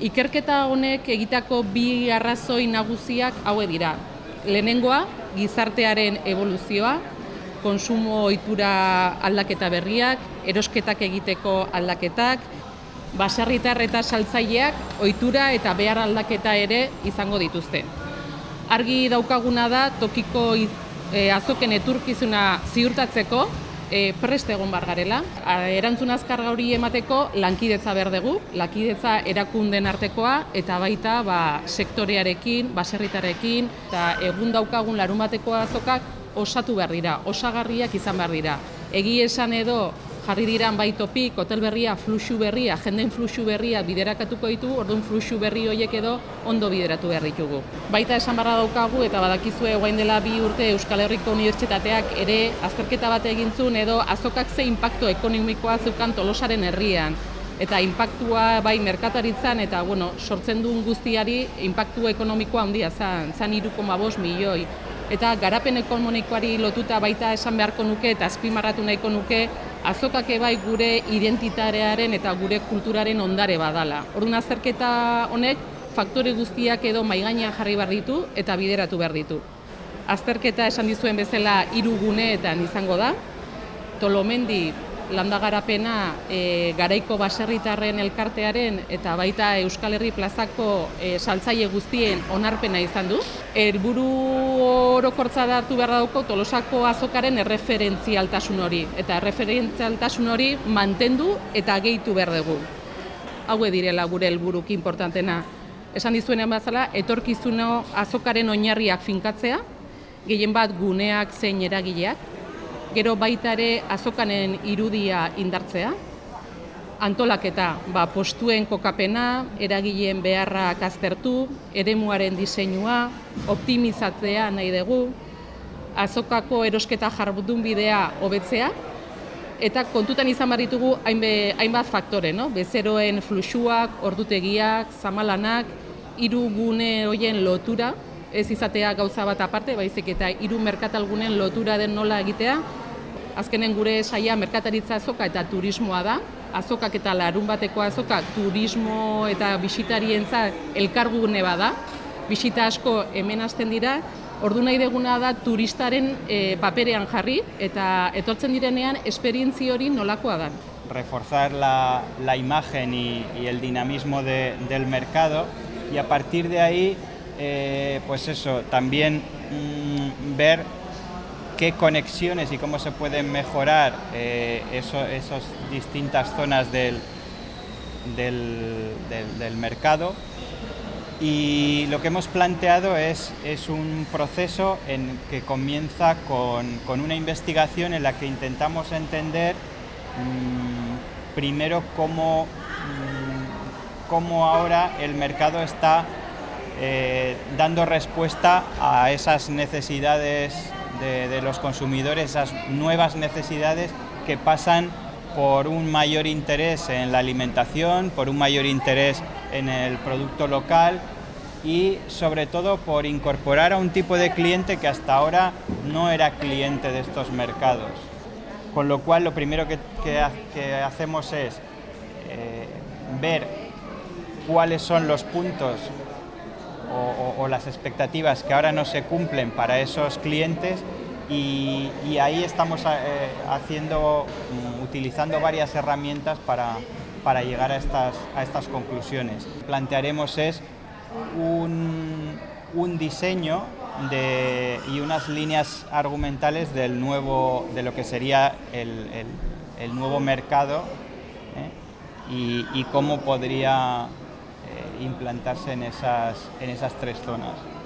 Ikerketa honek egitako bi arrazoi nagusiak hauek dira. Lehenengoa, gizartearen eboluzioa, kontsumo ohitura aldaketa berriak, erosketak egiteko aldaketak, baserritar eta saltzaileak ohitura eta behar aldaketa ere izango dituzte. Argi daukaguna da tokiko azoken etorkizuna ziurtatzeko prest egon behar garela. Erantzun azkar hori emateko lankidetza behar dugu, lankidetza erakundeen artekoa eta baita sektorearekin, baserritarekin eta egun daukagun larunbateko azokak osatu behar dira, osagarriak izan behar dira. Egi esan edo jarri diran bai topik, hotel berria, fluxu berria, jenden fluxu berria biderakatuko ditu, orduan fluxu berri horiek edo ondo bideratu behar ditugu. Baita esan barra daukagu eta badakizue orain dela 2 urte Euskal Herriko Unibertsitateak ere azterketa bat egin zuen edo azokak ze inpaktu ekonomikoa zeukan Tolosaren herrian. Eta inpaktua bai merkataritzan eta sortzen duen guztiari inpaktu ekonomikoa handia zen 3,5 milioi. Eta garapen ekonomikoari lotuta baita esan beharko nuke eta azpimarratu nahiko nuke azokak bai gure identitatearen eta gure kulturaren ondare badala. Orduan azterketa honek faktore guztiak edo mahai gainean jarri behar ditu eta bideratu behar ditu. Azterketa esan dizuen bezala 3 guneetan izango da. Tolomendi landa garapena garaiko baserritarren elkartearen eta baita Euskal Herri plazako saltzaile guztien onarpena izan du. Helburu orokortza da hartu behar dauko Tolosako azokaren erreferentzialtasun hori. Eta erreferentzialtasun hori mantendu eta gehitu behar dugu. Haue direla gure helburuki importantena. Esan dizuenean bezala, etorkizuno azokaren oinarriak finkatzea, gehien bat guneak zein eragileak, gero baita ere azokanen irudia indartzea, antolaketa, postuen kokapena, eragileen beharrak aztertu, eremuaren diseinua, optimizatzea nahi dugu, azokako erosketa jardunbidea hobetzea, eta kontutan izan behar ditugu hainbat faktore, bezeroen fluxuak, ordutegiak, zamalanak, 3 gune horien lotura, ez izatea gauza bat aparte, baizik eta 3 merkatalgunen lotura den nola egitea. Azkenen gure saia merkataritza azoka eta turismoa da. Azokak eta larunbateko azokak turismo eta bisitarientzat elkargune bada. Bisita asko hemen hasten dira. Ordu nahi deguna da turistaren paperean jarri eta etortzen direnean esperientzia hori nolakoa da. Reforzar la imagen y el dinamismo del mercado y a partir de ahí también ver qué conexiones y cómo se pueden mejorar esas distintas zonas del mercado. Y lo que hemos planteado es un proceso que comienza con una investigación en la que intentamos entender primero cómo ahora el mercado está dando respuesta a esas necesidades de los consumidores, esas nuevas necesidades que pasan por un mayor interés en la alimentación, por un mayor interés en el producto local y sobre todo por incorporar a un tipo de cliente que hasta ahora no era cliente de estos mercados. Con lo cual lo primero que hacemos es ver cuáles son los puntos o las expectativas que ahora no se cumplen para esos clientes y ahí estamos utilizando varias herramientas para llegar a estas conclusiones. Plantearemos un diseño y unas líneas argumentales de lo que sería el nuevo mercado y cómo podría implantarse en esas 3 zonas.